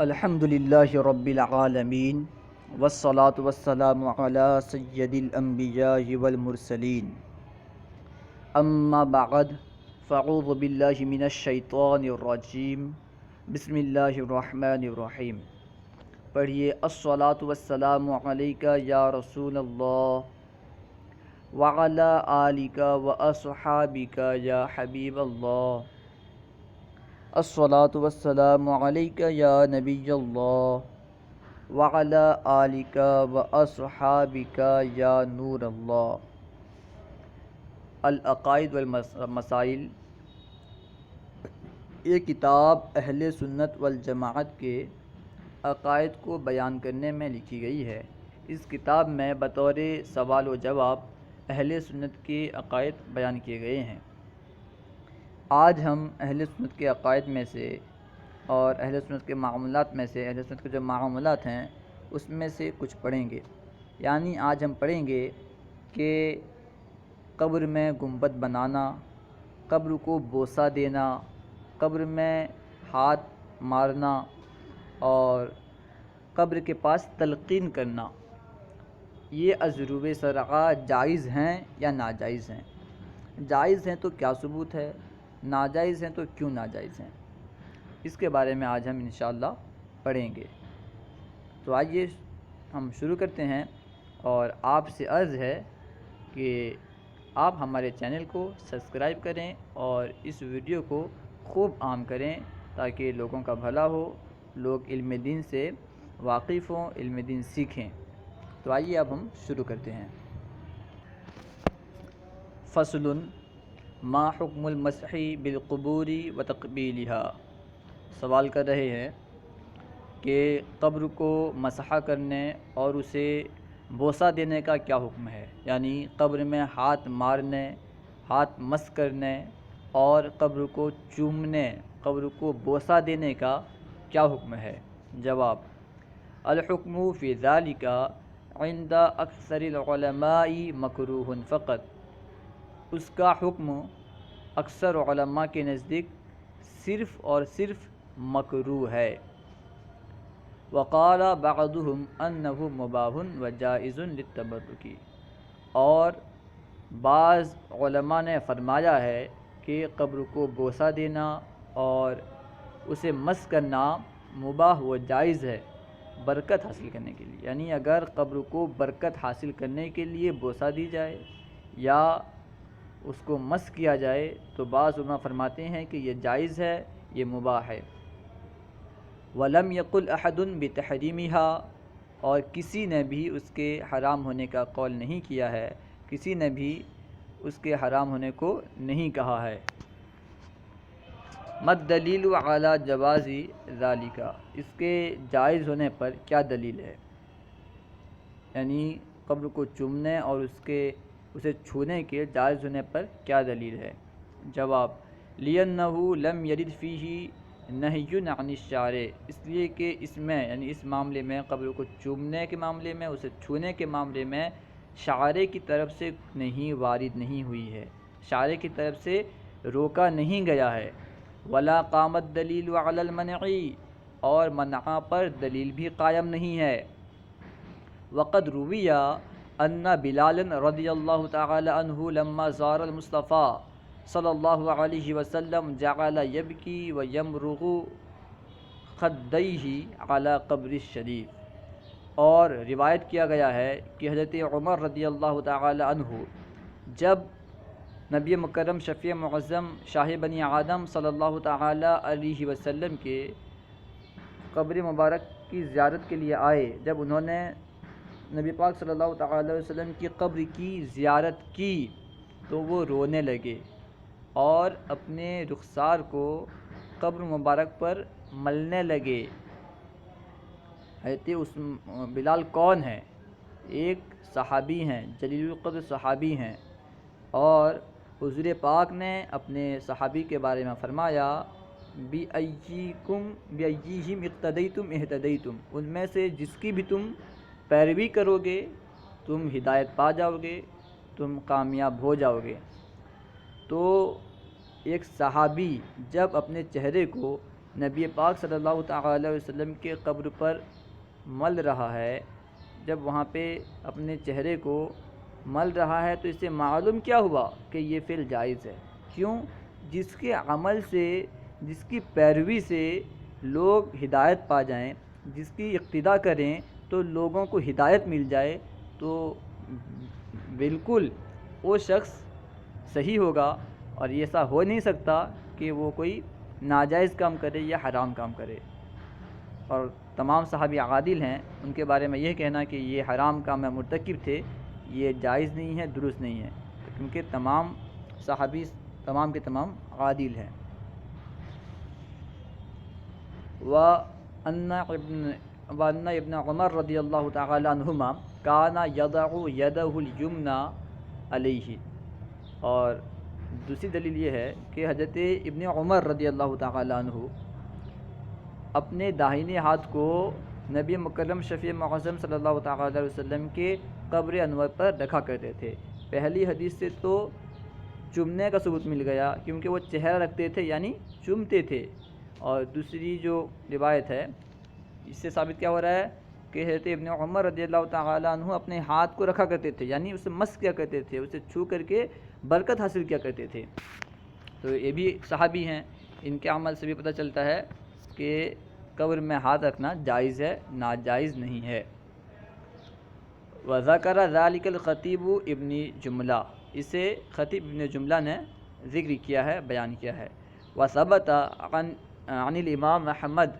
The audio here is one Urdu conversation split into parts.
الحمد للہ رب العالمین والصلاة والسلام علی سید الانبیاء والمرسلین اما بعد فاعوذ باللہ من الشیطان الرجیم بسم اللہ الرحمن الرحیم۔ پڑھیے الصلاة والسلام علیک یا رسول اللہ وعلی آلک واصحابک یا حبیب اللہ۔ الصلاة والسلام علیک یا نبی اللہ وعلی آلک واصحابک یا نور اللہ۔ العقائد والمسائل، یہ کتاب اہل سنت والجماعت کے عقائد کو بیان کرنے میں لکھی گئی ہے۔ اس کتاب میں بطور سوال و جواب اہل سنت کے عقائد بیان کیے گئے ہیں۔ آج ہم اہل سنت کے عقائد میں سے اور اہل سنت کے معاملات میں سے، اہل سنت کے جو معاملات ہیں اس میں سے کچھ پڑھیں گے۔ یعنی آج ہم پڑھیں گے کہ قبر میں گنبد بنانا، قبر کو بوسہ دینا، قبر میں ہاتھ مارنا اور قبر کے پاس تلقین کرنا، یہ ازروب شرعہ جائز ہیں یا ناجائز ہیں؟ جائز ہیں تو کیا ثبوت ہے؟ ناجائز ہیں تو کیوں ناجائز ہیں؟ اس کے بارے میں آج ہم انشاءاللہ پڑھیں گے۔ تو آئیے ہم شروع کرتے ہیں، اور آپ سے عرض ہے کہ آپ ہمارے چینل کو سبسکرائب کریں اور اس ویڈیو کو خوب عام کریں تاکہ لوگوں کا بھلا ہو، لوگ علم دین سے واقف ہوں، علم دین سیکھیں۔ تو آئیے اب ہم شروع کرتے ہیں۔ فصل ما حکم المسح بالقبور وتقبیلها۔ سوال کر رہے ہیں کہ قبر کو مسح کرنے اور اسے بوسہ دینے کا کیا حکم ہے؟ یعنی قبر میں ہاتھ مارنے، ہاتھ مس کرنے اور قبر کو چومنے، قبر کو بوسہ دینے کا کیا حکم ہے؟ جواب: الحکم فی ذالک عند اکثر العلماء مکروہ فقط۔ اس کا حکم اکثر علماء کے نزدیک صرف اور صرف مکروہ ہے۔ وقال بعضهم انہ مباح وجائز للتبرک۔ اور بعض علماء نے فرمایا ہے کہ قبر کو بوسہ دینا اور اسے مس کرنا مباح و جائز ہے برکت حاصل کرنے کے لیے۔ یعنی اگر قبر کو برکت حاصل کرنے کے لیے بوسہ دی جائے یا اس کو مس کیا جائے تو بعض علماء فرماتے ہیں کہ یہ جائز ہے، یہ مباح ہے۔ وَلَمْ يَقُلْ أَحَدٌ بِتَحْرِيمِهَا۔ اور کسی نے بھی اس کے حرام ہونے کا قول نہیں کیا ہے، کسی نے بھی اس کے حرام ہونے کو نہیں کہا ہے۔ مَا الدَّلِيلُ عَلَى جَوَازِ ذَلِكَ۔ اس کے جائز ہونے پر کیا دلیل ہے؟ یعنی قبر کو چومنے اور اسے چھونے کے جائز ہونے پر کیا دلیل ہے؟ جواب: لِأَنَّهُ لَمْ يَرِدْ فِيهِ نَهْيٌ عَنِ الشَّارِعِ۔ اس لیے کہ اس میں، یعنی اس معاملے میں، قبر کو چومنے کے معاملے میں، اسے چھونے کے معاملے میں شارع کی طرف سے نہیں وارد نہیں ہوئی ہے، شارع کی طرف سے روکا نہیں گیا ہے۔ وَلَا قَامَ الدَّلِيلُ عَلَى الْمَنْعِ۔ اور منع پر دلیل بھی قائم نہیں ہے۔ وَقَدْ رُوِيَ أَنَّ بِلَالًا رضی اللہ تعالی عنہ لما زار المصطفیٰ صلی اللہ علیہ وسلم جعل یبکی ویمرغ خدیہ علی قبر الشریف۔ اور روایت کیا گیا ہے کہ حضرت عمر رضی اللہ تعالی عنہ جب نبی مکرم شفیع معظم شاہ بنی آدم صلی اللہ تعالی علیہ وسلم کے قبر مبارک کی زیارت کے لیے آئے، جب انہوں نے نبی پاک صلی اللہ تعالی علیہ وسلم کی قبر کی زیارت کی تو وہ رونے لگے اور اپنے رخسار کو قبر مبارک پر ملنے لگے۔ حضرت بلال کون ہیں؟ ایک صحابی ہیں، جلیل القدر صحابی ہیں، اور حضور پاک نے اپنے صحابی کے بارے میں فرمایا بِأَيِّهِمْ اقْتَدَيْتُمْ اهْتَدَيْتُمْ۔ ان میں سے جس کی بھی تم پیروی کرو گے تم ہدایت پا جاؤ گے، تم کامیاب ہو جاؤ گے۔ تو ایک صحابی جب اپنے چہرے کو نبی پاک صلی اللہ تعالیٰ علیہ وسلم کے قبر پر مل رہا ہے، جب وہاں پہ اپنے چہرے کو مل رہا ہے تو اس سے معلوم کیا ہوا کہ یہ فعل جائز ہے؟ کیوں؟ جس کے عمل سے، جس کی پیروی سے لوگ ہدایت پا جائیں، جس کی اقتداء کریں تو لوگوں کو ہدایت مل جائے، تو بالکل وہ شخص صحیح ہوگا، اور ایسا ہو نہیں سکتا کہ وہ کوئی ناجائز کام کرے یا حرام کام کرے۔ اور تمام صحابی عادل ہیں، ان کے بارے میں یہ کہنا کہ یہ حرام کام میں مرتکب تھے، یہ جائز نہیں ہے، درست نہیں ہے، کیونکہ تمام صحابی تمام کے تمام عادل ہیں۔ وَأَنَّ ابن عمر رضی اللہ تعالی عنہما کان یضع یدہ الیمنی علیہ، اور دوسری دلیل یہ ہے کہ حضرت ابن عمر رضی اللہ تعالی عنہ اپنے داہنے ہاتھ کو نبی مکرم شفیع معظم صلی اللہ تعالی علیہ وسلم کے قبر انور پر رکھا کرتے تھے۔ پہلی حدیث سے تو چومنے کا ثبوت مل گیا، کیونکہ وہ چہرہ رکھتے تھے یعنی چومتے تھے، اور دوسری جو روایت ہے اس سے ثابت کیا ہو رہا ہے کہ حضرت ابن عمر رضی اللہ تعالی عنہ اپنے ہاتھ کو رکھا کرتے تھے، یعنی اسے مس کیا کرتے تھے، اسے چھو کر کے برکت حاصل کیا کرتے تھے۔ تو یہ بھی صحابی ہیں، ان کے عمل سے بھی پتہ چلتا ہے کہ قبر میں ہاتھ رکھنا جائز ہے، ناجائز نہیں ہے۔ وذکر ذلک الخطیب ابن جملہ، اسے خطیب ابن جملہ نے ذکر کیا ہے، بیان کیا ہے۔ وثبت عن الامام احمد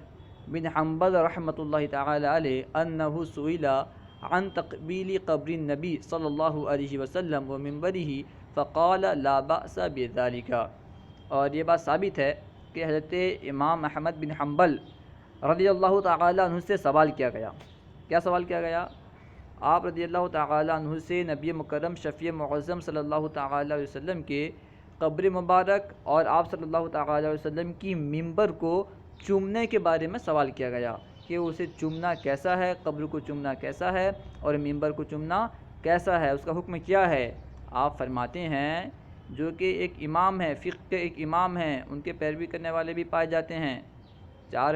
بن حنبل رحمۃ اللہ تعالی علیہ انہ سئل عن تقبیل قبر النبی صلی اللہ علیہ وسلم ومنبرہ فقال لا بأس بذلک، اور یہ بات ثابت ہے کہ حضرت امام احمد بن حنبل رضی اللہ تعالی عنہ سے سوال کیا گیا۔ کیا سوال کیا گیا؟ آپ رضی اللہ تعالی عنہ سے نبی مکرم شفیع معظم صلی اللہ تعالی علیہ وسلم کے قبر مبارک اور آپ صلی اللہ تعالی علیہ وسلم کی منبر کو چومنے کے بارے میں سوال کیا گیا کہ اسے چومنا کیسا ہے، قبر کو چومنا کیسا ہے، اور منبر کو چومنا کیسا ہے، اس کا حکم کیا ہے؟ آپ فرماتے ہیں جو کہ ایک امام ہے، فقہ کے ایک امام ہیں، ان کے پیروی کرنے والے بھی پائے جاتے ہیں، 4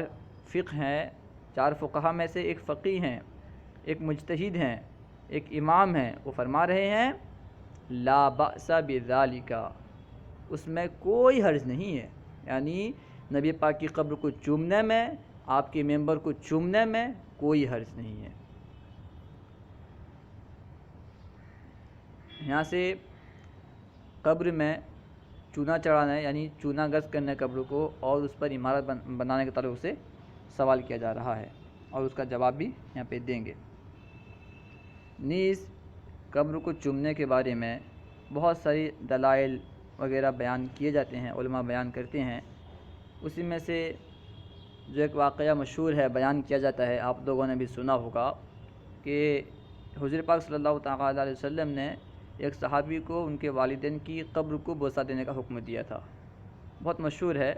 فقہ ہیں، 4 فقہا میں سے ایک فقیہ ہیں، ایک مجتہد ہیں، ایک امام ہیں، وہ فرما رہے ہیں لا بأس بذالک، اس میں کوئی حرج نہیں ہے، یعنی نبی پاک کی قبر کو چومنے میں، آپ کے ممبر کو چومنے میں کوئی حرج نہیں ہے۔ یہاں سے قبر میں چونا چڑھانا یعنی چونا گز کرنے قبر کو اور اس پر عمارت بنانے کے تعلق سے سوال کیا جا رہا ہے، اور اس کا جواب بھی یہاں پہ دیں گے۔ نیز قبر کو چومنے کے بارے میں بہت ساری دلائل وغیرہ بیان کیے جاتے ہیں، علماء بیان کرتے ہیں، اسی میں سے جو ایک واقعہ مشہور ہے بیان کیا جاتا ہے، آپ لوگوں نے بھی سنا ہوگا کہ حضور پاک صلی اللہ تعالی علیہ وسلم نے ایک صحابی کو ان کے والدین کی قبر کو بوسہ دینے کا حکم دیا تھا، بہت مشہور ہے۔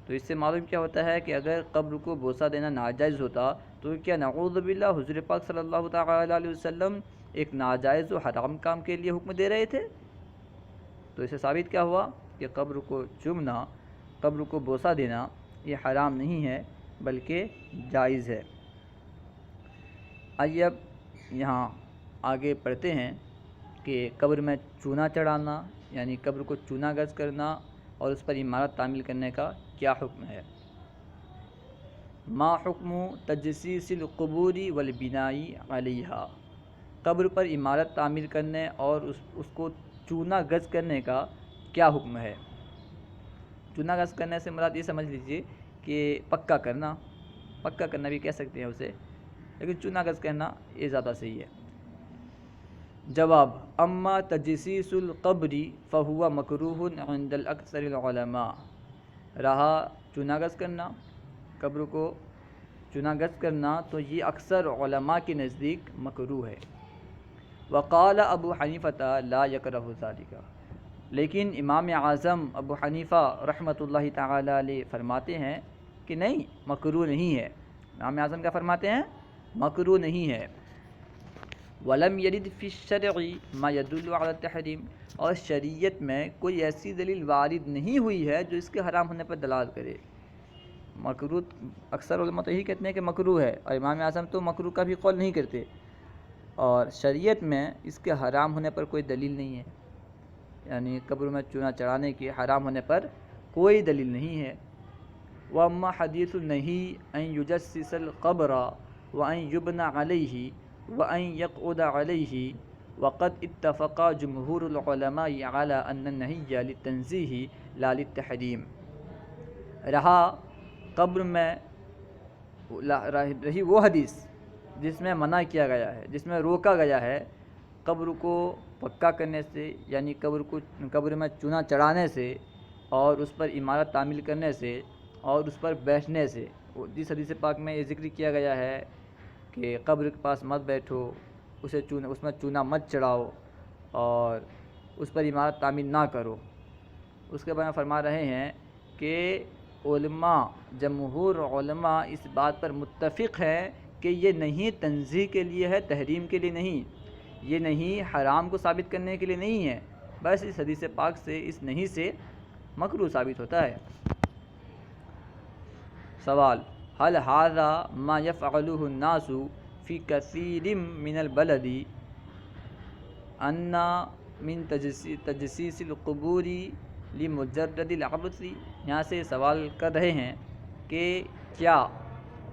تو اس سے معلوم کیا ہوتا ہے کہ اگر قبر کو بوسہ دینا ناجائز ہوتا تو کیا نعوذ باللہ حضور پاک صلی اللہ تعالی علیہ وسلم ایک ناجائز و حرام کام کے لیے حکم دے رہے تھے؟ تو اس سے ثابت کیا ہوا کہ قبر کو چومنا، قبر کو بوسہ دینا یہ حرام نہیں ہے بلکہ جائز ہے۔ آئیے اب یہاں آگے پڑھتے ہیں کہ قبر میں چونا چڑھانا یعنی قبر کو چونا گز کرنا اور اس پر عمارت تعمیر کرنے کا کیا حکم ہے۔ ما حکم تجسیس القبور والبناء علیہا، قبر پر عمارت تعمیر کرنے اور اس کو چونا گز کرنے کا کیا حکم ہے۔ چونا گز کرنے سے مراد یہ سمجھ لیجئے کہ پکا کرنا بھی کہہ سکتے ہیں اسے، لیکن چونا گز کرنا یہ زیادہ صحیح ہے۔ جواب، اما تجسیس القبر فہو مکروہ عند الاکثر العلماء، رہا چونا گز کرنا، قبر کو چونا گز کرنا تو یہ اکثر علماء کے نزدیک مکروہ ہے۔ وقال ابو حنیفہ لا یکرہ ذالک، لیکن امام اعظم ابو حنیفہ رحمۃ اللہ تعالی علیہ فرماتے ہیں کہ نہیں، مکروہ نہیں ہے۔ امام اعظم کیا فرماتے ہیں؟ مکروہ نہیں ہے۔ ولم یرد فی الشرع ما یدل علی التحریم، اور شریعت میں کوئی ایسی دلیل وارد نہیں ہوئی ہے جو اس کے حرام ہونے پر دلالت کرے۔ مکروہ اکثر علماء تو یہی کہتے ہیں کہ مکروہ ہے، اور امام اعظم تو مکروہ کا بھی قول نہیں کرتے، اور شریعت میں اس کے حرام ہونے پر کوئی دلیل نہیں ہے، یعنی قبر میں چونا چڑھانے کے حرام ہونے پر کوئی دلیل نہیں ہے۔ وَأَمَّا حَدِيثُ النَّهِي أَن يُجَسِّسَ الْقَبْرَ وَأَن يُبْنَى عَلَيْهِ وَأَن يَقْعُدَ عَلَيْهِ وَقَدْ اتَّفَقَ جُمْهُورُ الْعُلَمَاءِ عَلَى أَنَّ النَّهِيَّ لِلتَّنزِيهِ لَا لِلتَّحْرِيمِ۔ رہا قبر میں رہی وہ حدیث جس میں منع کیا گیا ہے، جس میں روکا گیا ہے قبر کو پکا کرنے سے، یعنی قبر میں چونا چڑھانے سے اور اس پر عمارت تعمیر کرنے سے اور اس پر بیٹھنے سے، جس حدیث پاک میں یہ ذکر کیا گیا ہے کہ قبر کے پاس مت بیٹھو، اس میں چونا مت چڑھاؤ اور اس پر عمارت تعمیر نہ کرو، اس کے بارے میں فرما رہے ہیں کہ علماء، جمہور علماء اس بات پر متفق ہے کہ یہ نہیں تنزیہ کے لیے ہے، تحریم کے لیے نہیں، یہ نہیں حرام کو ثابت کرنے کے لیے نہیں ہے، بس اس حدیث پاک سے، اس نہیں سے مکروہ ثابت ہوتا ہے۔ سوال: هل هذا ما يفعله الناس في كثير من البلد ان من تجسيس القبور لمجرد العبث؟ یہاں سے سوال کر رہے ہیں کہ کیا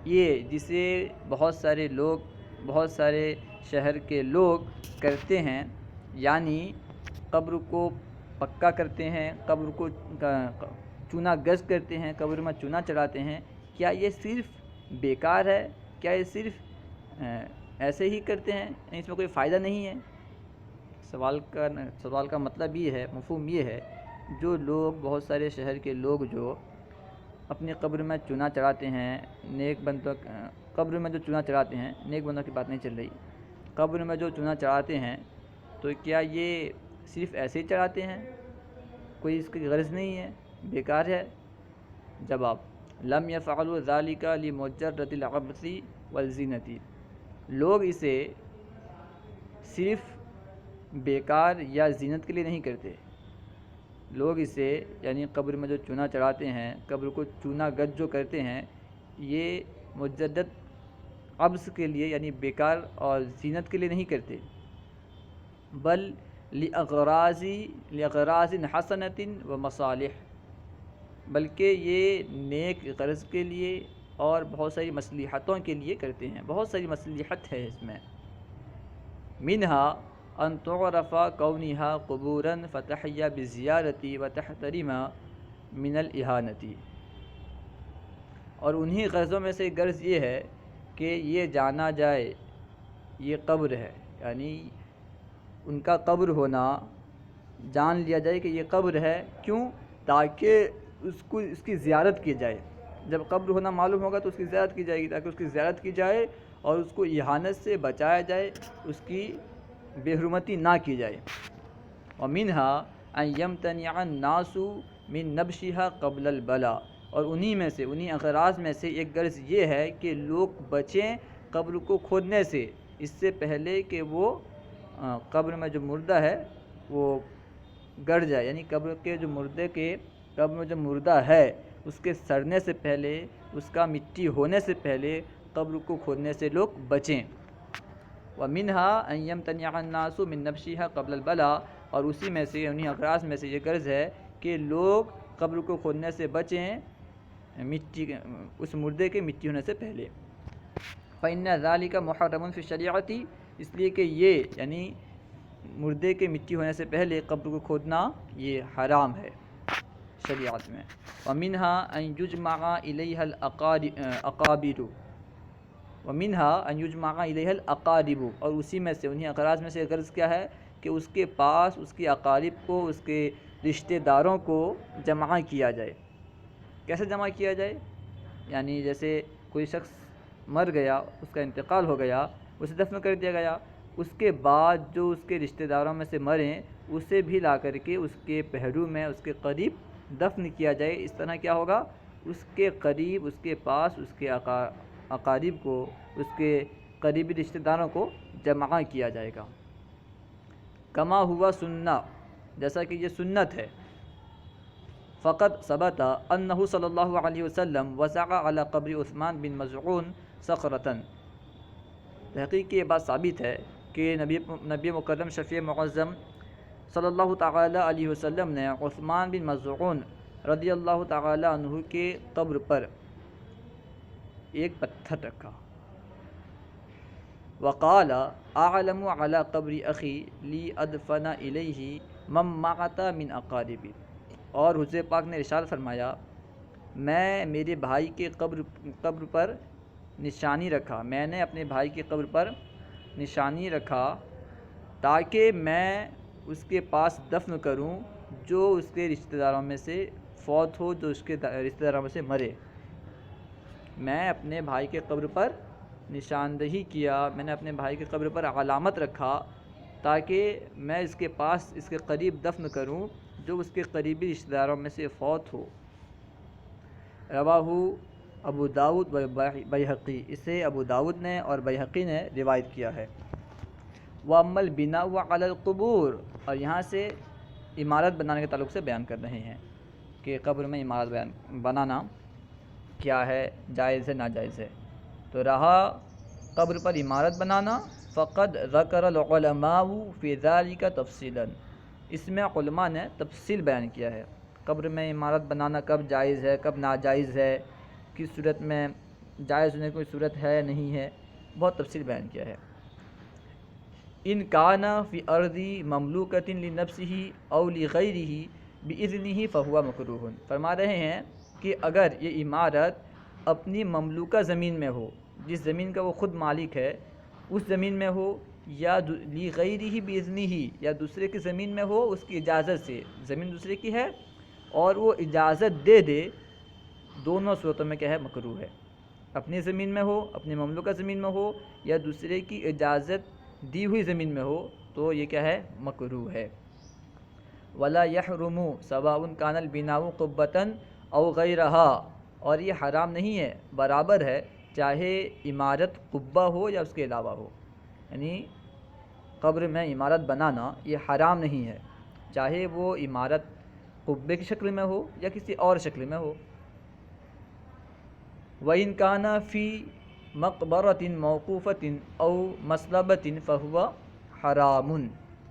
یہ جسے بہت سارے شہر کے لوگ کرتے ہیں، یعنی قبر کو پکا کرتے ہیں، قبر کو چونا گز کرتے ہیں، قبر میں چونا چڑھاتے ہیں، کیا یہ صرف بیکار ہے؟ کیا یہ صرف ایسے ہی کرتے ہیں، اس میں کوئی فائدہ نہیں ہے؟ سوال کا مطلب یہ ہے، مفہوم یہ ہے، جو لوگ، بہت سارے شہر کے لوگ جو اپنی قبر میں چونا چڑھاتے ہیں، قبر میں جو چونا چڑھاتے ہیں، نیک بندوں کی بات نہیں چل رہی، قبر میں جو چونا چڑھاتے ہیں تو کیا یہ صرف ایسے ہی چڑھاتے ہیں، کوئی اس کی غرض نہیں ہے، بیکار ہے؟ جواب: لم يفعلوا ذلك لمجرد العبث والزینۃ، لوگ اسے صرف بیکار یا زینت کے لیے نہیں کرتے، لوگ اسے، یعنی قبر میں جو چونا چڑھاتے ہیں، قبر کو چونا گز جو کرتے ہیں، یہ مجدد عبث کے لیے، یعنی بیکار اور زینت کے لیے نہیں کرتے، بل لأغراض حسنۃ و مصالح، بلکہ یہ نیک غرض کے لیے اور بہت ساری مصلحتوں کے لیے کرتے ہیں، بہت ساری مصلحت ہے اس میں۔ منہا ان تعرف کونہا قبورا فتحیا بالزیارۃ وتحترم من الاہانۃ، اور انہی غرضوں میں سے غرض یہ ہے کہ یہ جانا جائے یہ قبر ہے، یعنی ان کا قبر ہونا جان لیا جائے کہ یہ قبر ہے، کیوں؟ تاکہ اس کی زیارت کی جائے، جب قبر ہونا معلوم ہوگا تو اس کی زیارت کی جائے گی، تاکہ اس کی زیارت کی جائے اور اس کو اہانت سے بچایا جائے، اس کی بے حرمتی نہ کی جائے۔ وَمِنْهَا أَن يَمْتَنِعَ النَّاسُ مِن نَبْشِهَا قَبْلَ الْبَلَا، اور انہی اغراض میں سے ایک غرض یہ ہے کہ لوگ بچیں قبر کو کھودنے سے، اس سے پہلے کہ وہ قبر میں جو مردہ ہے وہ گڑ جائے، یعنی قبر میں جو مردہ ہے اس کے سڑنے سے پہلے، اس کا مٹی ہونے سے پہلے قبر کو کھودنے سے لوگ بچیں۔ وَمِنْهَا أَن يَمْتَنِعَ النَّاسُ مِن نَبْشِهَا قَبْلَ الْبَلَا، اور اسی میں سے، انہی اغراض میں سے یہ غرض ہے کہ لوگ قبر کو کھودنے سے بچیں اس مردے کے مٹی ہونے سے پہلے۔ فَإِنَّ ذَلِكَ مُحَرَّمٌ فِي الشَّرِيعَةِ، اس لیے کہ یہ، یعنی مردے کے مٹی ہونے سے پہلے قبر کو کھودنا یہ حرام ہے شریعت میں۔ وَمِنْهَا أَن يُجْمَعَ إِلَيْهَا الْأَقَابِرُ، اور اسی میں سے، انہی اغراض میں سے غرض کیا ہے کہ اس کے پاس اس کے اقارب کو، اس کے رشتہ داروں کو جمع کیا جائے۔ کیسے جمع کیا جائے؟ یعنی جیسے کوئی شخص مر گیا، اس کا انتقال ہو گیا، اسے دفن کر دیا گیا، اس کے بعد جو اس کے رشتہ داروں میں سے مریں اسے بھی لا کر کے اس کے پہلو میں، اس کے قریب دفن کیا جائے۔ اس طرح کیا ہوگا؟ اس کے قریب، اس کے پاس، اس کے اقارب کو، اس کے قریبی رشتہ داروں کو جمع کیا جائے گا۔ کما ہوا سنہ، جیسا کہ یہ سنت ہے۔ فقد ثبت انہ صلی اللہ علیہ وسلم وضع علی قبر عثمان بن مظعون صخرۃ، تحقیق یہ بات ثابت ہے کہ نبی مکرم شفیع معظم صلی اللہ تعالی علیہ وسلم نے عثمان بن مظعون رضی اللہ تعالی عنہ کے قبر پر ایک پتھر رکھا۔ وقال اعلم علی قبر اخی لی ادفن الیہ من مات من اقاربی، اور حضور پاک نے ارشاد فرمایا میں میرے بھائی کے قبر پر نشانی رکھا، میں نے اپنے بھائی کے قبر پر نشانی رکھا تاکہ میں اس کے پاس دفن کروں جو اس کے رشتہ داروں میں سے فوت ہو، جو اس کے رشتہ داروں میں سے مرے۔ میں اپنے بھائی کے قبر پر نشاندہی کیا، میں نے اپنے بھائی کے قبر پر علامت رکھا تاکہ میں اس کے پاس اس کے قریب دفن کروں جو اس کے قریبی رشتہ داروں میں سے فوت ہو۔ رواہ ابو داؤد و بیہقی، اسے ابو داؤد نے اور بیہقی نے روایت کیا ہے۔ وَأَمَّا الْبِنَاءُ عَلَى الْقُبُورِ، اور یہاں سے عمارت بنانے کے تعلق سے بیان کر رہے ہیں کہ قبر میں عمارت بنانا کیا ہے، جائز ہے ناجائز ہے۔ تو رہا قبر پر عمارت بنانا، فقد ذکر العلماء فی ذلک تفصیلا، اس میں علماء نے تفصیل بیان کیا ہے، قبر میں عمارت بنانا کب جائز ہے، کب ناجائز ہے، کس صورت میں جائز ہونے کی کوئی صورت ہے نہیں ہے، بہت تفصیل بیان کیا ہے۔ ان کان فی ارض مملوکۃ لنفسہ او لغیرہ باذنہ فہو مکروہ، فرما رہے ہیں کہ اگر یہ عمارت اپنی مملوکہ زمین میں ہو، جس زمین کا وہ خود مالک ہے اس زمین میں ہو، یا لغیرہ باذنہ، یا دوسرے کی زمین میں ہو اس کی اجازت سے، زمین دوسرے کی ہے اور وہ اجازت دے دے، دونوں صورتوں میں کیا ہے، مکروہ ہے۔ اپنی زمین میں ہو، اپنی مملوکہ زمین میں ہو، یا دوسرے کی اجازت دی ہوئی زمین میں ہو، تو یہ کیا ہے، مکروہ ہے۔ ولا یحرم سواء کان البناء قبۃ او غیرہا، اور یہ حرام نہیں ہے، برابر ہے چاہے عمارت قبہ ہو یا اس کے علاوہ ہو، یعنی قبر میں عمارت بنانا یہ حرام نہیں ہے، چاہے وہ عمارت قبے کی شکل میں ہو یا کسی اور شکل میں ہو۔ وَإِنْ كَانَ فِي مَقْبَرَةٍ مَوْقُوفَةٍ أَوْ مَصْلَبَةٍ فَهُوَ حَرَامٌ،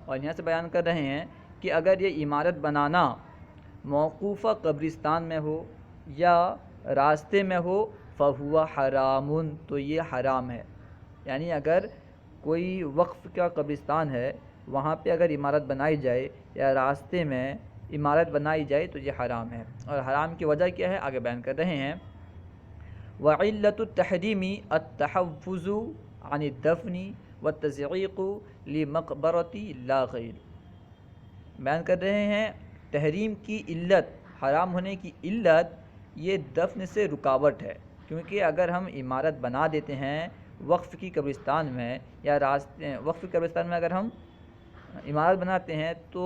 اور یہاں سے بیان کر رہے ہیں کہ اگر یہ عمارت بنانا موقوفہ قبرستان میں ہو یا راستے میں ہو، فَهُوَ حَرَامٌ، تو یہ حرام ہے، یعنی اگر کوئی وقف کا قبرستان ہے وہاں پہ اگر عمارت بنائی جائے یا راستے میں عمارت بنائی جائے تو یہ حرام ہے، اور حرام کی وجہ کیا ہے آگے بیان کر رہے ہیں۔ وعلت التحریم التحفظ عن الدفن والتزعیق لمقبرۃ لا غیر، بیان کر رہے ہیں تحریم کی علت، حرام ہونے کی علت یہ دفن سے رکاوٹ ہے، کیونکہ اگر ہم عمارت بنا دیتے ہیں وقف کی قبرستان میں یا وقف کی قبرستان میں اگر ہم عمارت بناتے ہیں تو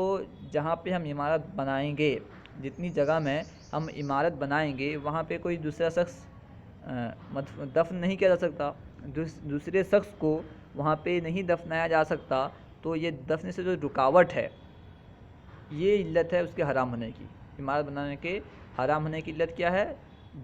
جہاں پہ ہم عمارت بنائیں گے، جتنی جگہ میں ہم عمارت بنائیں گے وہاں پہ کوئی دوسرا شخص دفن نہیں کیا جا سکتا، دوسرے شخص کو وہاں پہ نہیں دفنایا جا سکتا، تو یہ دفن سے جو رکاوٹ ہے یہ علت ہے اس کے حرام ہونے کی، عمارت بنانے کے حرام ہونے کی علت کیا ہے،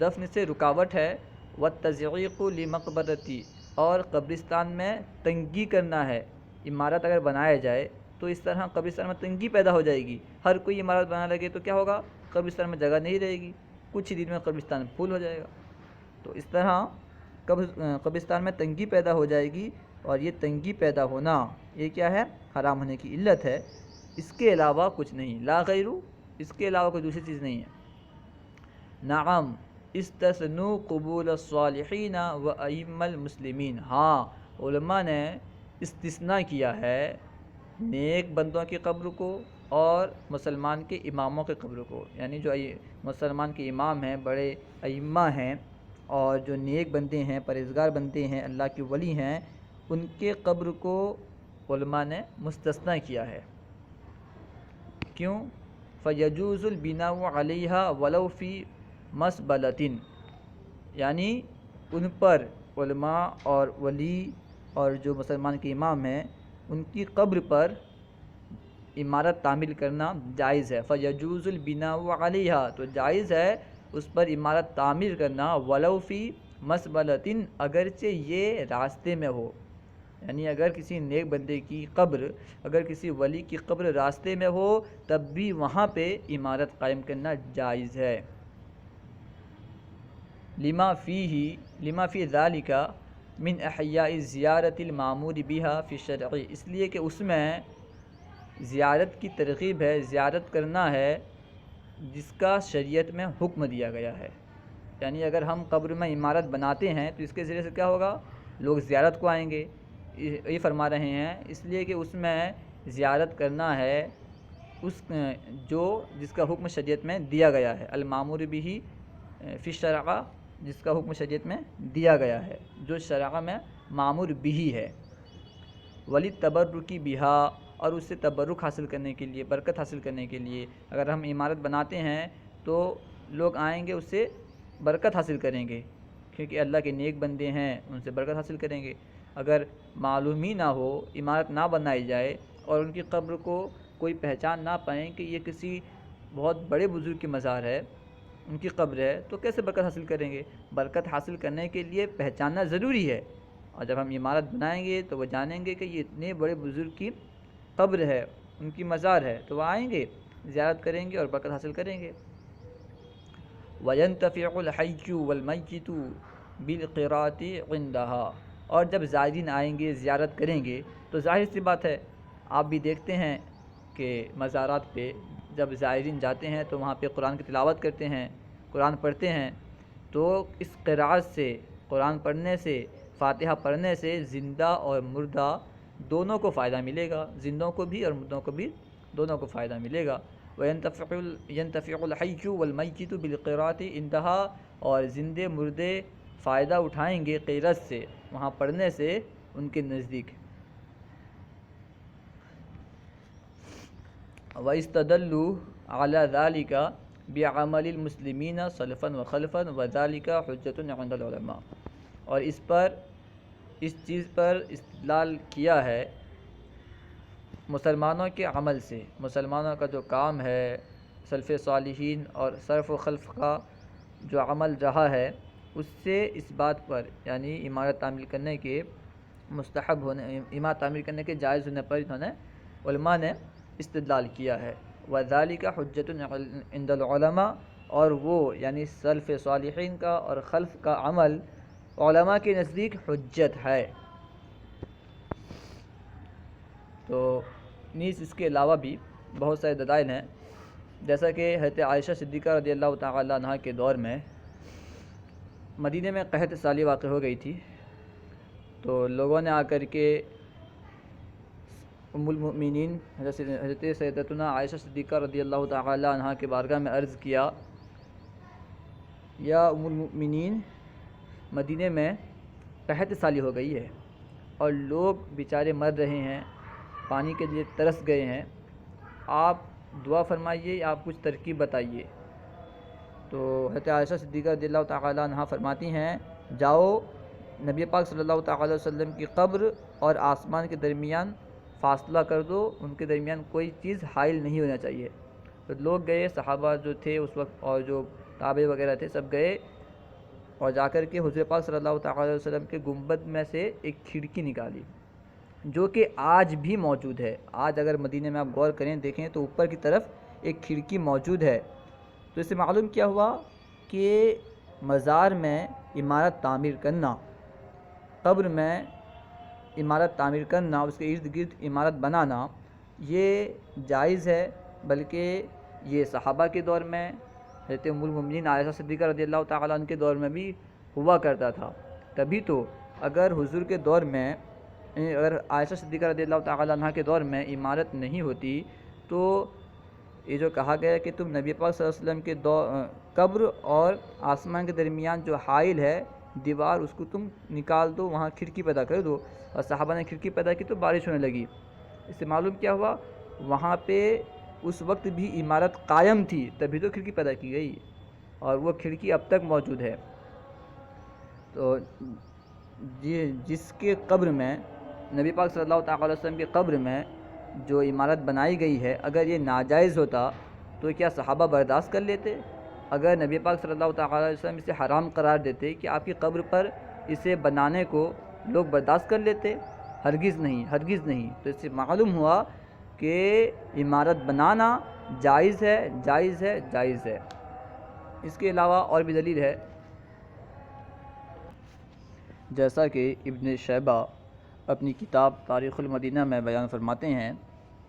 دفن سے رکاوٹ ہے۔ والتزعیق لمقبرتی، اور قبرستان میں تنگی کرنا ہے، عمارت اگر بنایا جائے تو اس طرح قبرستان میں تنگی پیدا ہو جائے گی، ہر کوئی عمارت بنا لگے تو کیا ہوگا، قبرستان میں جگہ نہیں رہے گی، کچھ ہی دن میں قبرستان پھول ہو جائے گا، تو اس طرح قبرستان میں تنگی پیدا ہو جائے گی، اور یہ تنگی پیدا ہونا یہ کیا ہے، حرام ہونے کی علت ہے، اس کے علاوہ کچھ نہیں، لا غیر، اس کے علاوہ کوئی دوسری چیز نہیں ہے۔ نعم استثنوا قبول الصالحین و ائمہ المسلمین، ہاں علماء نے استثناء کیا ہے نیک بندوں کی قبر کو اور مسلمان کے اماموں کے قبر کو، یعنی جو مسلمان کے امام ہیں، بڑے ائمہ ہیں اور جو نیک بندے ہیں، پرہیزگار بندے ہیں، اللہ کے ولی ہیں، ان کے قبر کو علماء نے مستثنیٰ کیا ہے۔ کیوں؟ فَيَجُوزُ الْبِنَاءُ عَلَيْهَا وَلَوْ فِي مَسْبَلَةٍ، یعنی ان پر علماء اور ولی اور جو مسلمان کے امام ہیں ان کی قبر پر عمارت تعمیر کرنا جائز ہے۔ فیجوز البناء علیہا، تو جائز ہے اس پر عمارت تعمیر کرنا، ولو فی مسبلۃ، اگرچہ یہ راستے میں ہو، یعنی اگر کسی نیک بندے کی قبر، اگر کسی ولی کی قبر راستے میں ہو تب بھی وہاں پہ عمارت قائم کرنا جائز ہے۔ لما فی ذالک من احیاء زیارت المامور بها فی الشرع، اس لیے کہ اس میں زیارت کی ترغیب ہے، زیارت کرنا ہے جس کا شریعت میں حکم دیا گیا ہے۔ یعنی اگر ہم قبر میں عمارت بناتے ہیں تو اس کے ذریعے سے کیا ہوگا، لوگ زیارت کو آئیں گے، یہ فرما رہے ہیں اس لیے کہ اس میں زیارت کرنا ہے اس جس کا حکم شریعت میں دیا گیا ہے، المامور بھی فی الشرع، جس کا حکم شریعت میں دیا گیا ہے، جو شرع میں معمور بھی ہے، ولی تبرکی بہا، اور اس سے تبرک حاصل کرنے کے لیے، برکت حاصل کرنے کے لیے، اگر ہم عمارت بناتے ہیں تو لوگ آئیں گے، اس سے برکت حاصل کریں گے، کیونکہ اللہ کے نیک بندے ہیں، ان سے برکت حاصل کریں گے۔ اگر معلوم ہی نہ ہو، عمارت نہ بنائی جائے اور ان کی قبر کو کوئی پہچان نہ پائیں کہ یہ کسی بہت بڑے بزرگ کی مزار ہے، ان کی قبر ہے، تو کیسے برکت حاصل کریں گے؟ برکت حاصل کرنے کے لیے پہچاننا ضروری ہے، اور جب ہم عمارت بنائیں گے تو وہ جانیں گے کہ یہ اتنے بڑے بزرگ کی قبر ہے، ان کی مزار ہے، تو وہ آئیں گے، زیارت کریں گے اور برکت حاصل کریں گے۔ وَيَنْتَفِعُ الْحَيُّ وَالْمَيِّتُ بِالْقِرَاءَةِ عِنْدَهَا، اور جب زائرین آئیں گے، زیارت کریں گے، تو ظاہر سی بات ہے، آپ بھی دیکھتے ہیں کہ مزارات پہ جب زائرین جاتے ہیں تو وہاں پہ قرآن کی تلاوت کرتے ہیں، قرآن پڑھتے ہیں، تو اس قراءت سے، قرآن پڑھنے سے، فاتحہ پڑھنے سے زندہ اور مردہ دونوں کو فائدہ ملے گا، زندوں کو بھی اور مردوں کو بھی، دونوں کو فائدہ ملے گا۔ يَنْتَفِعُ الْحَيُّ وَالْمَيِّتُ بِالْقِرَاءَةِ عِنْدَهَا، اور زندے مردے فائدہ اٹھائیں گے قرأت سے، وہاں پڑھنے سے ان کے نزدیک۔ وَإِسْتَدَلُّوا عَلَى ذَلِكَ بِعَمَلِ الْمُسْلِمِينَ سَلَفًا وَخَلَفًا وَذَلِكَ حُجَّةٌ عِنْدَ الْعُلَمَاء، اور اس چیز پر استدلال کیا ہے مسلمانوں کے عمل سے، مسلمانوں کا جو کام ہے، سلف صالحین اور سلف و خلف کا جو عمل رہا ہے، اس سے اس بات پر، یعنی عمارت تعمیر کرنے کے مستحب ہونے، عمارت تعمیر کرنے کے جائز ہونے پر انہوں نے، علماء نے استدلال کیا ہے۔ وَذَلِكَ حُجَّةٌ عِنْدَ الْعُلَمَاء، اور وہ یعنی سلف صالحین کا اور خلف کا عمل علماء کے نزدیک حجت ہے۔ تو نیز اس کے علاوہ بھی بہت سارے دلائل ہیں، جیسا کہ حضرت عائشہ صدیقہ رضی اللہ تعالی عنہ کے دور میں مدینہ میں قحط سالی واقع ہو گئی تھی، تو لوگوں نے آ کر کے ام المؤمنین حضرت سیدتنا عائشہ صدیقہ رضی اللہ تعالی عنہ کے بارگاہ میں عرض کیا، یا ام المؤمنین، مدینہ میں قحط سالی ہو گئی ہے اور لوگ بیچارے مر رہے ہیں، پانی کے لیے ترس گئے ہیں، آپ دعا فرمائیے، آپ کچھ ترکیب بتائیے۔ تو حضرت عائشہ صدیقہ رضی اللہ تعالی عنہ فرماتی ہیں، جاؤ نبی پاک صلی اللہ تعالی وسلم کی قبر اور آسمان کے درمیان فاصلہ کر دو، ان کے درمیان کوئی چیز حائل نہیں ہونا چاہیے۔ تو لوگ گئے، صحابہ جو تھے اس وقت اور جو تابع وغیرہ تھے سب گئے، اور جا کر کے حضور پاک صلی اللہ تعالی وسلم کے گنبد میں سے ایک کھڑکی نکالی، جو کہ آج بھی موجود ہے۔ آج اگر مدینہ میں آپ غور کریں، دیکھیں تو اوپر کی طرف ایک کھڑکی موجود ہے۔ تو اس سے معلوم کیا ہوا کہ مزار میں عمارت تعمیر کرنا، قبر میں عمارت تعمیر کرنا، اس کے ارد گرد عمارت بنانا، یہ جائز ہے، بلکہ یہ صحابہ کے دور میں، حضرت ام المؤمنین عائشہ صدیقہ رضی اللہ تعالیٰ عنہ کے دور میں بھی ہوا کرتا تھا۔ تبھی تو اگر حضور کے دور میں، اگر عائشہ صدیقہ رضی اللہ تعالیٰ عنہ کے دور میں عمارت نہیں ہوتی تو یہ جو کہا گیا کہ تم نبی پاک صلی اللہ علیہ وسلم کے قبر اور آسمان کے درمیان جو حائل ہے دیوار، اس کو تم نکال دو، وہاں کھڑکی پیدا کر دو، اور صحابہ نے کھڑکی پیدا کی تو بارش ہونے لگی۔ اس سے معلوم کیا ہوا، وہاں پہ اس وقت بھی عمارت قائم تھی، تبھی تو کھڑکی پیدا کی گئی، اور وہ کھڑکی اب تک موجود ہے۔ تو جس کے قبر میں، نبی پاک صلی اللہ تعالی وسلم کے قبر میں جو عمارت بنائی گئی ہے اگر یہ ناجائز ہوتا تو کیا صحابہ برداشت کر لیتے؟ اگر نبی پاک صلی اللہ تعالیٰ علیہ وسلم اسے حرام قرار دیتے کہ آپ کی قبر پر اسے بنانے کو لوگ برداشت کر لیتے؟ ہرگز نہیں، ہرگز نہیں۔ تو اس سے معلوم ہوا کہ عمارت بنانا جائز ہے، جائز ہے، جائز ہے۔ اس کے علاوہ اور بھی دلیل ہے، جیسا کہ ابن شیبہ اپنی کتاب تاریخ المدینہ میں بیان فرماتے ہیں،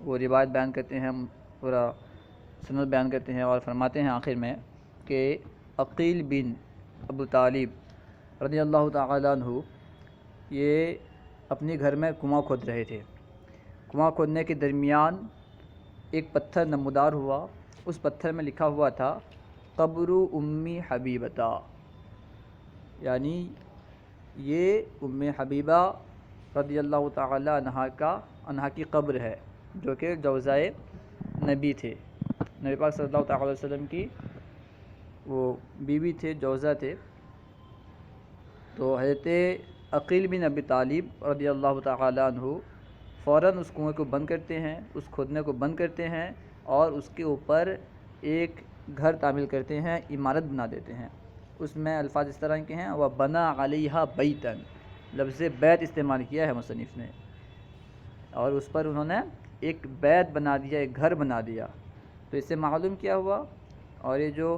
وہ روایت بیان کرتے ہیں، پورا سند بیان کرتے ہیں اور فرماتے ہیں آخر میں کہ عقیل بن ابو طالب رضی اللہ تعالیٰ عنہ یہ اپنے گھر میں کنواں کھود رہے تھے۔ کنواں کھودنے کے درمیان ایک پتھر نمودار ہوا، اس پتھر میں لکھا ہوا تھا قبر امی حبیبہ، یعنی یہ ام حبیبہ رضی اللہ تعالیٰ عنہا کی قبر ہے، جو کہ جوزائے نبی تھے، نبی پاک صلی اللہ تعالیٰ علیہ وسلم کی وہ بیوی تھے، جوزہ تھے۔ تو حضرت عقیل بن ابی طالب رضی اللہ تعالیٰ عنہ فوراً اس کنویں کو بند کرتے ہیں، اس کھودنے کو بند کرتے ہیں اور اس کے اوپر ایک گھر تعمیر کرتے ہیں، عمارت بنا دیتے ہیں۔ اس میں الفاظ اس طرح کے ہیں، وَبَنَا عَلَيْهَا بَيْتًا، لفظ بیت استعمال کیا ہے مصنف نے، اور اس پر انہوں نے ایک بیت بنا دیا، ایک گھر بنا دیا۔ تو اس سے معلوم کیا ہوا، اور یہ جو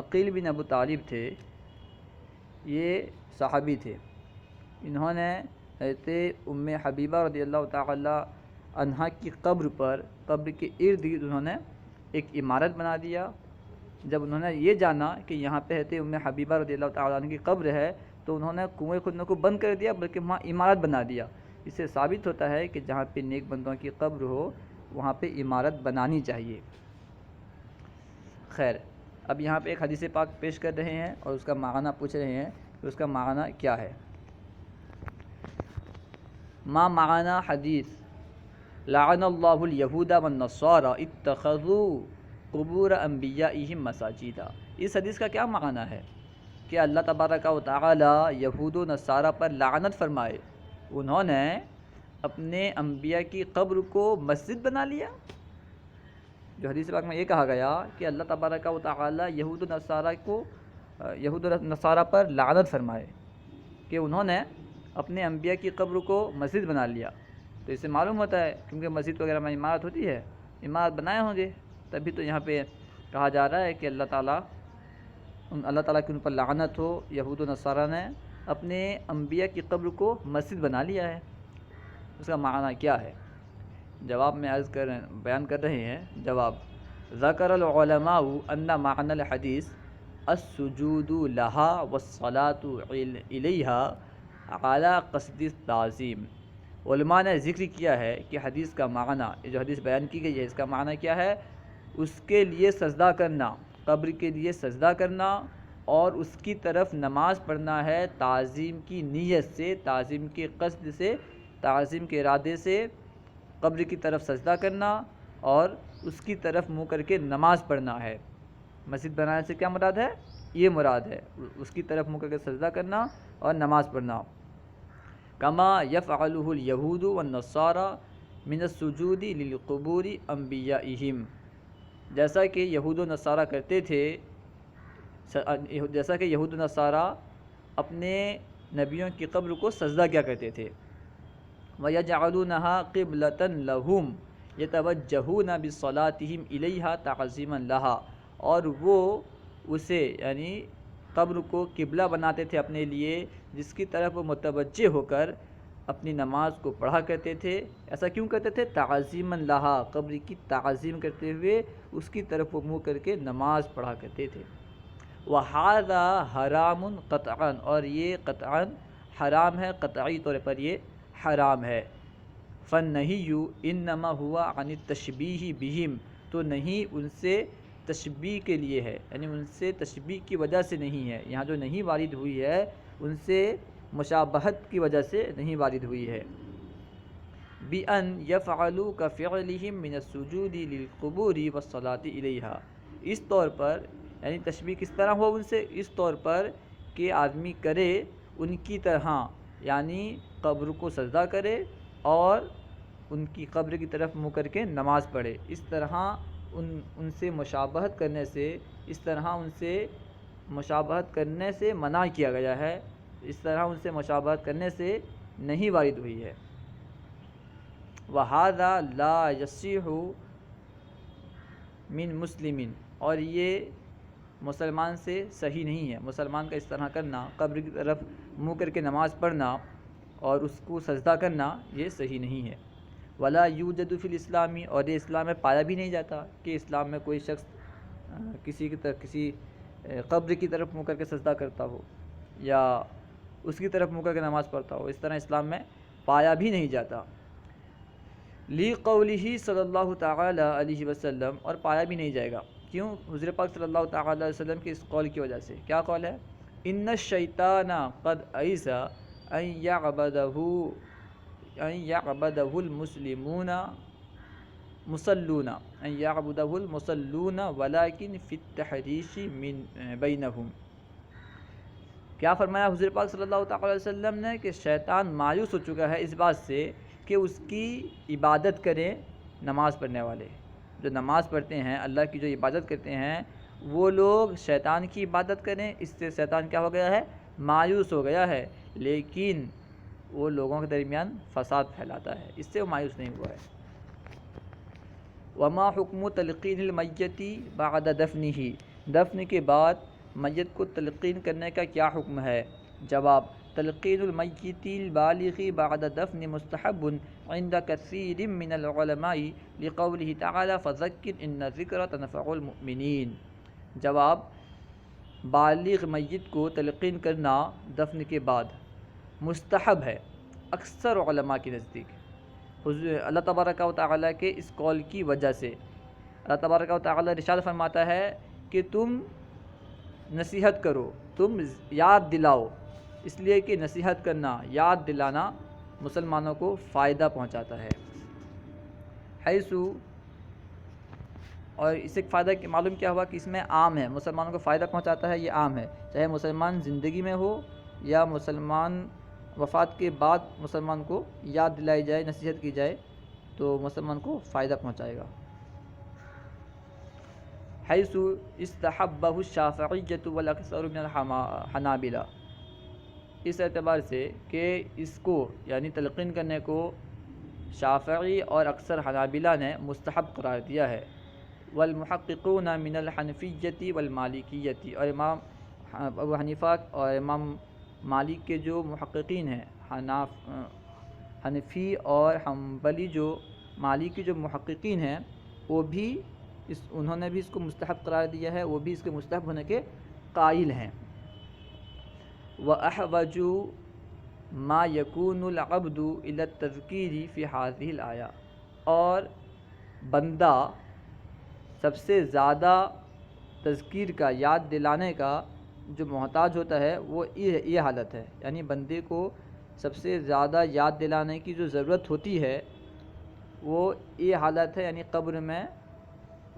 عقیل بن ابو طالب تھے یہ صحابی تھے، انہوں نے حضرت ام حبیبہ رضی اللہ تعالی عنہا کی قبر پر، قبر کے ارد گرد انہوں نے ایک عمارت بنا دیا۔ جب انہوں نے یہ جانا کہ یہاں پہ حضرت ام حبیبہ رضی اللہ تعالیٰ عنہ کی قبر ہے تو انہوں نے کنویں کھودنے کو بند کر دیا، بلکہ وہاں عمارت بنا دیا۔ اس سے ثابت ہوتا ہے کہ جہاں پہ نیک بندوں کی قبر ہو وہاں پہ عمارت بنانی چاہیے۔ خیر، اب یہاں پہ ایک حدیث پاک پیش کر رہے ہیں اور اس کا معنی پوچھ رہے ہیں کہ اس کا معنی کیا ہے۔ ما معنی حدیث لعن اللہ الیہود والنصارى اتخذوا قبور انبیائہم مساجدا، اس حدیث کا کیا معنی ہے کہ اللہ تبارک و تعالی یہود و نصارہ پر لعنت فرمائے، انہوں نے اپنے انبیاء کی قبر کو مسجد بنا لیا۔ جو حدیث پاک میں یہ کہا گیا کہ اللہ تبارک و تعالی یہود و نصارہ پر لعنت فرمائے کہ انہوں نے اپنے انبیاء کی قبر کو مسجد بنا لیا، تو اس سے معلوم ہوتا ہے کیونکہ مسجد وغیرہ میں عمارت ہوتی ہے، عمارت بنائے ہوں گے، تبھی تو یہاں پہ کہا جا رہا ہے کہ اللہ تعالیٰ کی ان پر لعنت ہو، یہود و نصارہ نے اپنے انبیاء کی قبر کو مسجد بنا لیا ہے۔ اس کا معنی کیا ہے؟ جواب میں بیان کر رہے ہیں۔ جواب: ذکر العلماء ان معنی الحدیث السجود لها والصلاة الیہا علی قصد التعظیم۔ علماء نے ذکر کیا ہے کہ حدیث کا معنی، جو حدیث بیان کی گئی ہے، اس کا معنی کیا ہے؟ اس کے لیے سجدہ کرنا، قبر کے لیے سجدہ کرنا اور اس کی طرف نماز پڑھنا ہے تعظیم کی نیت سے، تعظیم کے قصد سے، تعظیم کے ارادے سے قبر کی طرف سجدہ کرنا اور اس کی طرف منہ کر کے نماز پڑھنا ہے۔ مسجد بنانے سے کیا مراد ہے؟ یہ مراد ہے، اس کی طرف منہ کر کے سجدہ کرنا اور نماز پڑھنا۔ کما یفعلہ الیہود والنصارى من السجود للقبور انبیائہم، جیسا کہ یہود و نصارہ کرتے تھے، جیسا کہ یہود و نصارہ اپنے نبیوں کی قبر کو سجدہ کیا کرتے تھے۔ وَيَجْعَلُونَهَا قِبْلَةً لَهُمْ يَتَوَجَّهُونَ بِصَلَاتِهِمْ إِلَيْهَا تَعْظِيمًا لَهَا، اور وہ اسے یعنی قبر کو قبلہ بناتے تھے اپنے لیے، جس کی طرف وہ متوجہ ہو کر اپنی نماز کو پڑھا کرتے تھے۔ ایسا کیوں کرتے تھے؟ تعظیمًا لہا، قبر کی تعظیم کرتے ہوئے اس کی طرف وہ منہ کر کے نماز پڑھا کرتے تھے۔ وَهَذَا حَرَامٌ قَطْعًا، اور یہ قطعاً حرام ہے، قطعی طور پر یہ حرام ہے۔ فَالنَّهِيُّ إِنَّمَا هُوَ عَنِ التَّشْبِيهِ بِهِمْ، تو نہیں ان سے تشبیہ کے لیے ہے، یعنی ان سے تشبیہ کی وجہ سے نہیں ہے، یہاں جو نہیں وارد ہوئی ہے ان سے مشابہت کی وجہ سے نہیں وارد ہوئی ہے۔ بِأَنْ يَفْعَلُوا كَفِعْلِهِمْ مِنَ السُّجُودِ لِلْقُبُورِ وَالصَّلَاةِ إِلَيْهَا، اس طور پر یعنی تشبیہ کس طرح ہو ان سے؟ اس طور پر کہ آدمی کرے ان کی طرح، یعنی قبر کو سجدہ کرے اور ان کی قبر کی طرف منہ کر کے نماز پڑھے۔ اس طرح ان سے مشابہت کرنے سے منع کیا گیا ہے، اس طرح ان سے مشابہت کرنے سے نہیں وارد ہوئی ہے۔ وَهَذَا لَا يَصِحُّ مِن مُسْلِمٍ، اور یہ مسلمان سے صحیح نہیں ہے۔ مسلمان کا اس طرح کرنا، قبر کی طرف منہ کر کے نماز پڑھنا اور اس کو سجدہ کرنا، یہ صحیح نہیں ہے۔ وَلَا يُوجَدُ فِي الْإِسْلَامِ، اور یہ اسلام میں پایا بھی نہیں جاتا کہ اسلام میں کوئی شخص کسی قبر کی طرف منہ کر کے سجدہ کرتا ہو یا اس کی طرف منہ کر کے نماز پڑھتا ہو، اس طرح اسلام میں پایا بھی نہیں جاتا۔ لِقَوْلِهِ صلی اللہ تعالی علیہ وسلم، اور پایا بھی نہیں جائے گا، کیوں؟ حضور پاک صلی اللہ تعالی علیہ وسلم کے اس قول کی وجہ سے۔ کیا قول ہے؟ ان الشیطان قد ایس ان یعبدہ المصلون ولکن فی التحریش بینہم۔ کیا فرمایا حضور پاک صلی اللہ تعالی علیہ وسلم نے کہ شیطان مایوس ہو چکا ہے اس بات سے کہ اس کی عبادت کریں نماز پڑھنے والے، جو نماز پڑھتے ہیں، اللہ کی جو عبادت کرتے ہیں، وہ لوگ شیطان کی عبادت کریں، اس سے شیطان کیا ہو گیا ہے؟ مایوس ہو گیا ہے، لیکن وہ لوگوں کے درمیان فساد پھیلاتا ہے، اس سے وہ مایوس نہیں ہوا ہے۔ وما حکم تلقین المیت بعد دفنہ، دفن کے بعد میت کو تلقین کرنے کا کیا حکم ہے؟ جواب: تلقین المیت البالغ بعد دفن مستحب عند کثیر من العلماء لقولہ تعالی فذکر ان الذکر تنفع المؤمنین۔ جواب: بالغ میت کو تلقین کرنا دفن کے بعد مستحب ہے اکثر علماء کے نزدیک، اللہ تبارک و تعالیٰ کے اس قول کی وجہ سے۔ اللہ تبارک و تعالیٰ ارشاد فرماتا ہے کہ تم نصیحت کرو، تم یاد دلاؤ، اس لیے کہ نصیحت کرنا، یاد دلانا مسلمانوں کو فائدہ پہنچاتا ہے۔ حیث، اور اس سے فائدہ معلوم کیا ہوا کہ اس میں عام ہے، مسلمانوں کو فائدہ پہنچاتا ہے، یہ عام ہے، چاہے مسلمان زندگی میں ہو یا مسلمان وفات کے بعد مسلمان کو یاد دلائی جائے، نصیحت کی جائے تو مسلمان کو فائدہ پہنچائے گا۔ حیث استحبہ الشافعیۃ والاکثر من الحنابلہ، اس اعتبار سے کہ اس کو یعنی تلقین کرنے کو شافعی اور اکثر حنابلہ نے مستحب قرار دیا ہے۔ والمحققون من الحنفیۃ والمالکیۃ، اور امام ابو حنیفہ اور امام مالک کے جو محققین ہیں، حنفی اور حنبلی جو مالک کے جو محققین ہیں، وہ بھی انہوں نے بھی اس کو مستحب قرار دیا ہے، وہ بھی اس کے مستحب ہونے کے قائل ہیں۔ وَأَحْوَجُ مَا يَكُونُ الْعَبْدُ إِلَى التَّذْكِيرِ فِي هَذِهِ الْآيَةِ، اور بندہ سب سے زیادہ تذکیر کا، یاد دلانے کا جو محتاج ہوتا ہے وہ یہ حالت ہے، یعنی بندے کو سب سے زیادہ یاد دلانے کی جو ضرورت ہوتی ہے وہ یہ حالت ہے، یعنی قبر میں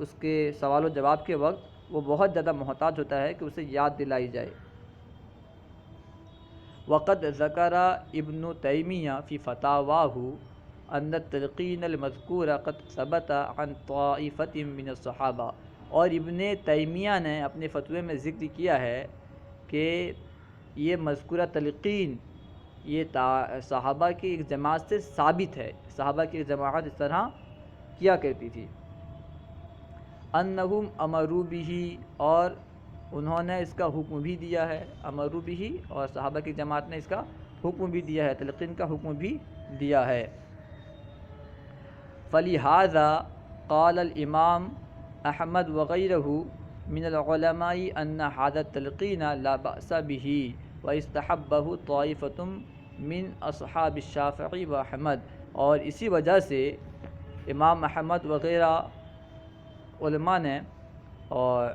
اس کے سوال و جواب کے وقت وہ بہت زیادہ محتاج ہوتا ہے کہ اسے یاد دلائی جائے۔ وقد ذکر ابن تیمیہ فی فتاواہ ان التلقین المذکور قد ثبت عن طائفۃ من الصحابہ، اور ابن تیمیہ نے اپنے فتوے میں ذکر کیا ہے کہ یہ مذکورہ تلقین یہ صحابہ کی ایک جماعت سے ثابت ہے، صحابہ کی ایک جماعت اس طرح کیا کرتی تھی۔ انہم امروا بہ، اور انہوں نے اس کا حکم بھی دیا ہے، امروا بہ، اور صحابہ کی جماعت نے اس کا حکم بھی دیا ہے، تلقین کا حکم بھی دیا ہے۔ فلہذا قال الامام احمد وغیرہ من العلماء ان ھذا التلقین لا بأس بہ واستحبہ طائفۃ من اصحاب الشافعی واحمد، اور اسی وجہ سے امام احمد وغیرہ علماء نے اور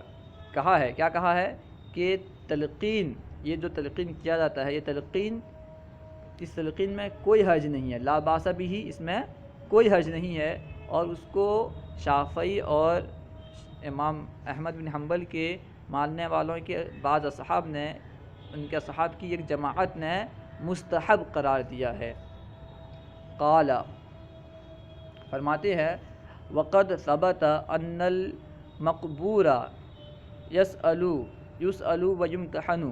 کہا ہے، کیا کہا ہے کہ تلقین، یہ جو تلقین کیا جاتا ہے، یہ تلقین، اس تلقین میں کوئی حرج نہیں ہے، لا باس بہ، اس میں کوئی حرج نہیں ہے، اور اس کو شافعی اور امام احمد بن حنبل کے ماننے والوں کے بعض اصحاب نے، ان کے اصحاب کی ایک جماعت نے مستحب قرار دیا ہے۔ قال، فرماتے ہیں وقد ثبت ان المقبور یسأل ویمتحن،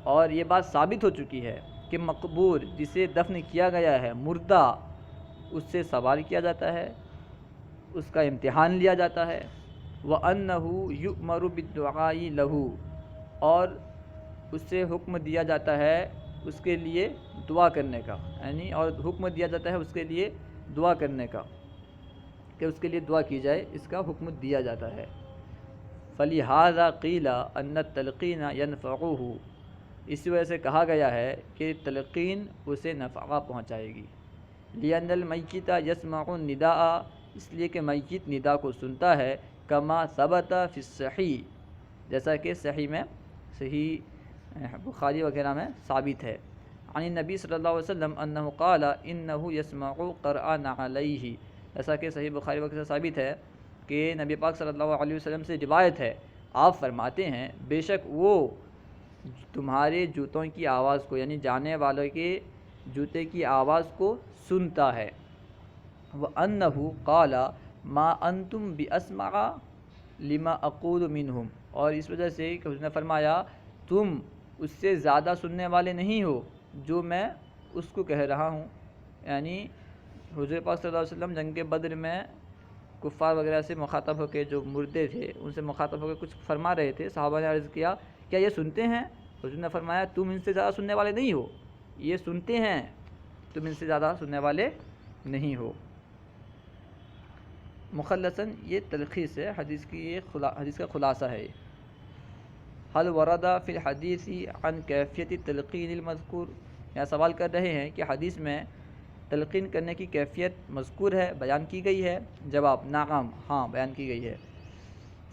اور یہ بات ثابت ہو چکی ہے کہ مقبور جسے دفن کیا گیا ہے، مردہ، اس سے سوال کیا جاتا ہے، اس کا امتحان لیا جاتا ہے۔ وَأَنَّهُ يُؤْمَرُ بِالدُّعَاءِ لَهُ، اور اس سے حکم دیا جاتا ہے اس کے لیے دعا کرنے کا، یعنی اور حکم دیا جاتا ہے اس کے لیے دعا کرنے کا، کہ اس کے لیے دعا کی جائے، اس کا حکم دیا جاتا ہے۔ فَلِهَذَا قِيلَ أَنَّ التَّلْقِينَ يَنْفَعُهُ، اسی وجہ سے کہا گیا ہے کہ تلقین اسے نفع پہنچائے گی۔ لِأَنَّ الْمَيِّتَ يَسْمَعُ النِّدَاءَ، اس لیے کہ میت ندا کو سنتا ہے، کما ثبت فی الصحیح، جیسا کہ صحیح بخاری وغیرہ میں ثابت ہے، عن النبی صلی اللہ علیہ وسلم انہ قال انہ یسمع قرآن علیہ، جیسا کہ صحیح بخاری وغیرہ سے ثابت ہے کہ نبی پاک صلی اللہ علیہ وسلم سے روایت ہے، آپ فرماتے ہیں بے شک وہ تمہارے جوتوں کی آواز کو، یعنی جانے والوں کے جوتے کی آواز کو سنتا ہے۔ وَأَنَّهُ قَالَ مَا أَنْتُمْ بِأَسْمَعَ لِمَا أَقُولُ مِنْهُمْ، اور اس وجہ سے کہ اس نے فرمایا تم اس سے زیادہ سننے والے نہیں ہو جو میں اس کو کہہ رہا ہوں، یعنی حضور پاک صلی اللہ علیہ وسلم جنگ بدر میں کفار وغیرہ سے مخاطب ہو کے، جو مردے تھے ان سے مخاطب ہو کے کچھ فرما رہے تھے، صحابہ نے عرض کیا کیا یہ سنتے ہیں؟ حضور نے فرمایا تم ان سے زیادہ سننے والے نہیں ہو، یہ سنتے ہیں، تم ان سے زیادہ سننے والے نہیں ہو۔ مخلصاً یہ تلخیص ہے حدیث کی، یہ حدیث کا خلاصہ ہے۔ حل ورد فی الحدیث عن کیفیت تلقین المذکور، یہاں سوال کر رہے ہیں کہ حدیث میں تلقین کرنے کی کیفیت مذکور ہے، بیان کی گئی ہے؟ جواب نعم، ہاں بیان کی گئی ہے۔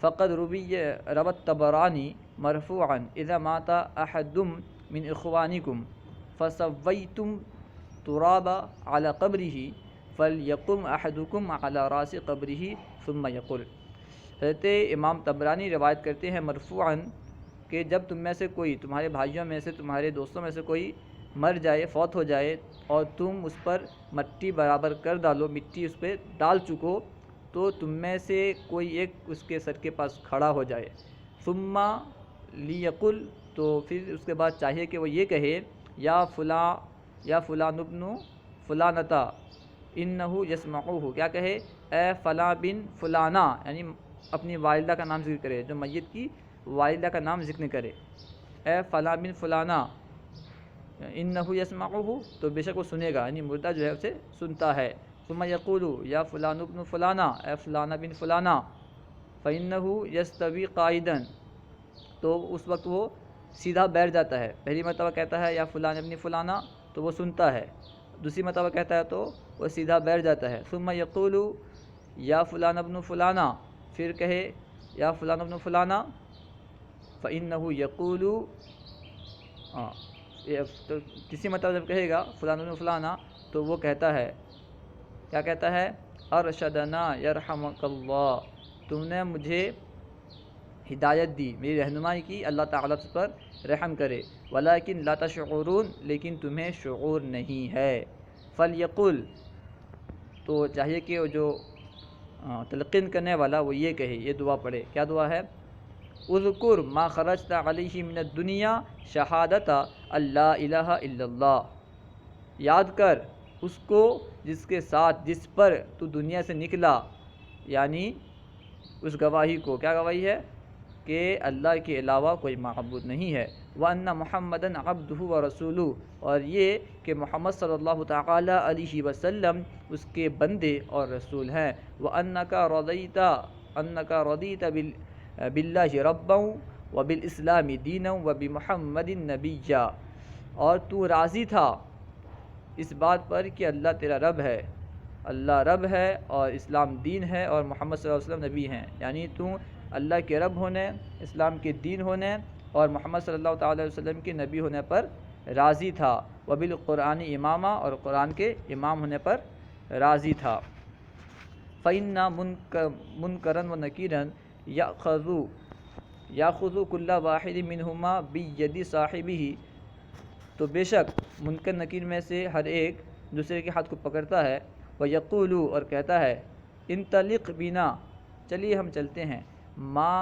فقد روی الطبرانی مرفوعا اذا مات احد من اخوانکم فسویتم تراب علی قبرہ فلیقم احدکم علی راس قبرہ ثم یقل، حضرت امام طبرانی روایت کرتے ہیں مرفوعاً کہ جب تم میں سے کوئی، تمہارے بھائیوں میں سے، تمہارے دوستوں میں سے کوئی مر جائے، فوت ہو جائے، اور تم اس پر مٹی برابر کر ڈالو، مٹی اس پہ ڈال چکو، تو تم میں سے کوئی ایک اس کے سر کے پاس کھڑا ہو جائے، ثم لیقل، تو پھر اس کے بعد چاہیے کہ وہ یہ کہے یا فلان ابن فلانتا انہ یسمعہ، کیا کہے؟ اے فلاں بن فلانہ، یعنی اپنی والدہ کا نام ذکر کرے، جو میت کی والدہ کا نام ذکر کرے، اے فلاں بن فلانہ انہ یسمعہ، تو بے شک وہ سنے گا، یعنی مردہ جو ہے اسے سنتا ہے۔ ثم یقول یا فلان ابن فلانہ، اے فلانہ بن فلانہ، فإنہ یستوی قائدا، تو اس وقت وہ سیدھا بیٹھ جاتا ہے۔ پہلی مرتبہ کہتا ہے یا فلان ابن فلانہ تو وہ سنتا ہے، دوسری مرتبہ کہتا ہے تو وہ سیدھا بیٹھ جاتا ہے۔ ثم یقول یا فلان ابن فلانہ، پھر کہے یا فلان ابن فلانہ، فإنہ یقول، کسی مرتبہ جب کہے گا فلان ابن فلانہ تو وہ کہتا ہے، کیا کہتا ہے؟ ارشدنا یرحمک اللہ، تم نے مجھے ہدایت دی، میری رہنمائی کی، اللہ تعالیٰ اس پر رحم کرے، ولیکن لا تشعرون، لیکن تمہیں شعور نہیں ہے۔ فلیقل، تو چاہیے کہ وہ جو تلقین کرنے والا وہ یہ کہے، یہ دعا پڑھے، کیا دعا ہے؟ اذکر ما خرجت علیہ من الدنیا شہادت اللہ الہ الا اللہ، یاد کر اس کو جس کے ساتھ، جس پر تو دنیا سے نکلا، یعنی اس گواہی کو، کیا گواہی ہے؟ کہ اللہ کے علاوہ کوئی معبود نہیں ہے، وَأَنَّ مُحَمَّدًا عَبْدُهُ وَرَسُولُهُ، اور یہ کہ محمد صلی اللہ تعالیٰ علیہ وسلم اس کے بندے اور رسول ہیں، وَأَنَّكَ رَضِيتَ بِاللَّهِ رَبًّا وَبِالْإِسْلَامِ دِينًا وَبِمُحَمَّدٍ نَبِيًّا، اور تو راضی تھا اس بات پر کہ اللہ تیرا رب ہے، اللہ رب ہے اور اسلام دین ہے اور محمد صلی اللہ علیہ وسلم نبی ہیں، یعنی تو اللہ کے رب ہونے، اسلام کے دین ہونے اور محمد صلی اللہ تعالیٰ علیہ وسلم کے نبی ہونے پر راضی تھا، وبالقرآن امامہ، اور قرآن کے امام ہونے پر راضی تھا۔ فَإِنَّ مُنْكَرًا وَنَكِيرًا يَأْخُذُ كُلَّ وَاحِدٍ مِّنْهُمَا بِيَدِ صَاحِبِهِ، تو بے شک منکر نکیر میں سے ہر ایک دوسرے کے ہاتھ کو پکڑتا ہے، وَيَقُولُ اور کہتا ہے انطلق بنا چلیے ہم چلتے ہیں، ما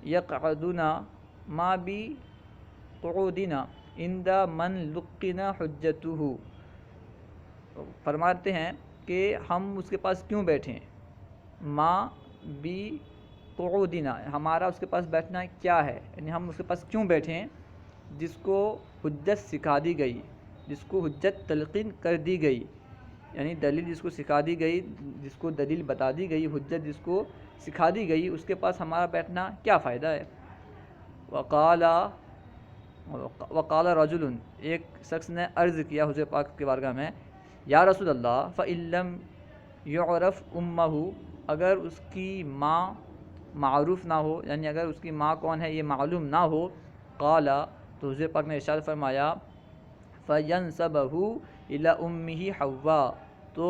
یقعدنا ما بھی قعودنا عند من لقنا حجتہ، فرماتے ہیں کہ ہم اس کے پاس کیوں بیٹھیں، ما بھی قعودنا ہمارا اس کے پاس بیٹھنا کیا ہے، یعنی ہم اس کے پاس کیوں بیٹھیں جس کو حجت سکھا دی گئی، جس کو حجت تلقین کر دی گئی، یعنی دلیل جس کو سکھا دی گئی، جس کو دلیل بتا دی گئی، حجت جس کو سکھا دی گئی، اس کے پاس ہمارا بیٹھنا کیا فائدہ ہے۔ وقال رجل ایک شخص نے عرض کیا حضور پاک کی بارگاہ میں، یا رسول اللہ فإن لم یعرف امہ، اگر اس کی ماں معروف نہ ہو، یعنی اگر اس کی ماں کون ہے یہ معلوم نہ ہو، قال تو حضور پاک نے ارشاد فرمایا فینسبہ الی امہ حوا، تو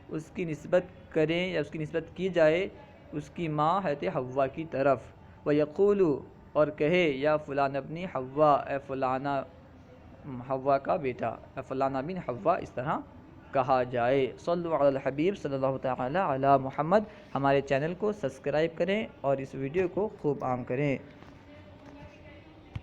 اس کی نسبت کریں یا اس کی نسبت کی جائے اس کی ماں حضرت حوا کی طرف، ویقول اور کہے یا فلان ابن حوا، اے فلانا حوا کا بیٹا، اے فلانا بن حوا، اس طرح کہا جائے۔ صلو علی الحبیب صلی اللہ تعالی علی محمد۔ ہمارے چینل کو سبسکرائب کریں اور اس ویڈیو کو خوب عام کریں۔